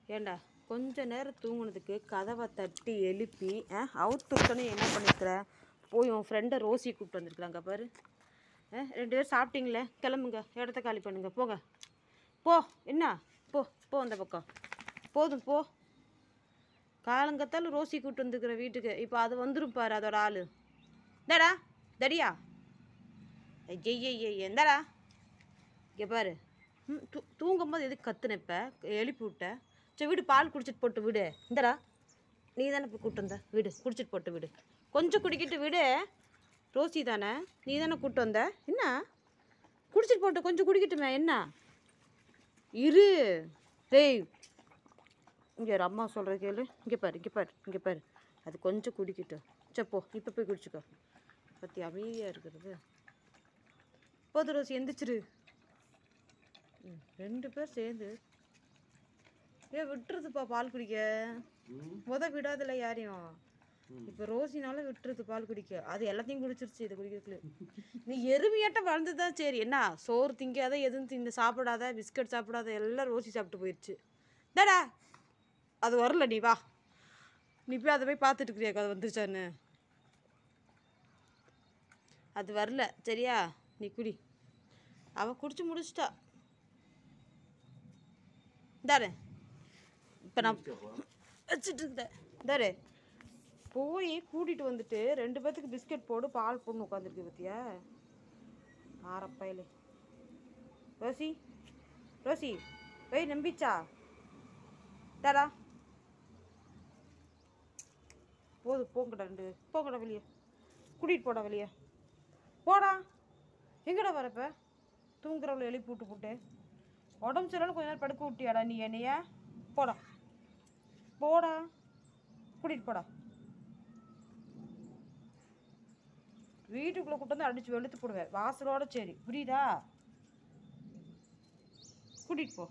ஏண்டா கொஞ்ச நேரம் தூங்குனதுக்கு கதவை தட்டி எழுப்பி அவுத்துட்டோன்னு என்ன பண்ணிருக்கிற? போய் உன் ஃப்ரெண்டை ரோசி கூப்பிட்டு வந்துருக்குறாங்க பாரு. 2 பேரும் சாப்பிட்டீங்களே, கிளம்புங்க, இடத்த காலி பண்ணுங்க, போங்க. போ, என்ன போ போ அந்த பக்கம். போதும் போ. காலங்கத்தாலும் ரோசி கூப்பிட்டு வந்துருக்குற வீட்டுக்கு. இப்போ அது வந்துடும் பாரு அதோட ஆள். இந்தாடா தடியா, ஐய எந்தாடா இங்கே பாரு. தூங்கும் போது எதுக்கு கத்துன? இப்போ எழுப்பி விட்ட. சரி வீடு, பால் குடிச்சிட்டு போட்டு விடு. இந்தடா நீ தானே இப்போ கூப்பிட்டு வந்த, வீடு குடிச்சிட்டு போட்டு விடு. கொஞ்சம் குடிக்கிட்டு விடு. ரோசி தானே, நீ தானே கூப்பிட்டு வந்த. என்ன குடிச்சிட்டு போட்டு கொஞ்சம் குடிக்கட்டுமே, என்ன இரு. டேய் இங்கே ஒரு அம்மா சொல்கிற கேளு. இங்கே பாரு இங்கே பாரு இங்கே பாரு, அது கொஞ்சம் குடிக்கட்டும். சப்போ இப்போ போய் குடிச்சிக்கோ. பற்றி அமைதியாக இருக்கிறது. போது ரோசி எந்திரிச்சிரு. 2 பேர் சேர்ந்து விட்டுருதுப்பா பால் குடிக்க. விடாதில்ல யாரையும். இப்போ ரோசினால விட்டுருது பால் குடிக்க. அது எல்லாத்தையும் குடிச்சிருச்சு, இது குடிக்கிறதுல. நீ எருமையாட்டம் வளர்ந்துதான். சரி என்ன, சோறு திங்காத, எதுவும் திங்க சாப்பிடாத, பிஸ்கட் சாப்பிடாத, எல்லாம் ரோசி சாப்பிட்டு போயிடுச்சு. தாடா அது வரல, நீ வா. நீ போய் அதை போய் பார்த்துட்டு இருக்கிறியாக்கா அது வந்துருச்சான்னு. அது வரல சரியா, நீ குடி. அவள் குடிச்சு முடிச்சிட்டா. தாரு இப்போ நான் வச்சுட்டு இருந்தேன். தாரு போய் கூட்டிகிட்டு வந்துட்டு 2 பேர்த்துக்கு பிஸ்கட் போடு, பால் போடணும் உட்காந்துருக்கு பத்தியா. ஆரப்பையில ரோசி ரோசி போய் நம்பிச்சா. தாடா போதும், போங்கடா 2 போங்கடா வெளியே. கூட்டிகிட்டு போடா வெளியே, போடா. எங்கடா வரப்ப தூங்குறவளை எழுப்பி விட்டு போட்டு உடம்பு சரியில்லைன்னு கொஞ்ச நேரம் படுக்க விட்டியாடா நீ என்னைய? போடா போடா, கூட்டிகிட்டு போடா. வீட்டுக்குள்ளே கூட்டு வந்து அடித்து வெளுத்து போடுவேன் வாசலோட. சரி புரியுதா? கூட்டிகிட்டு போ.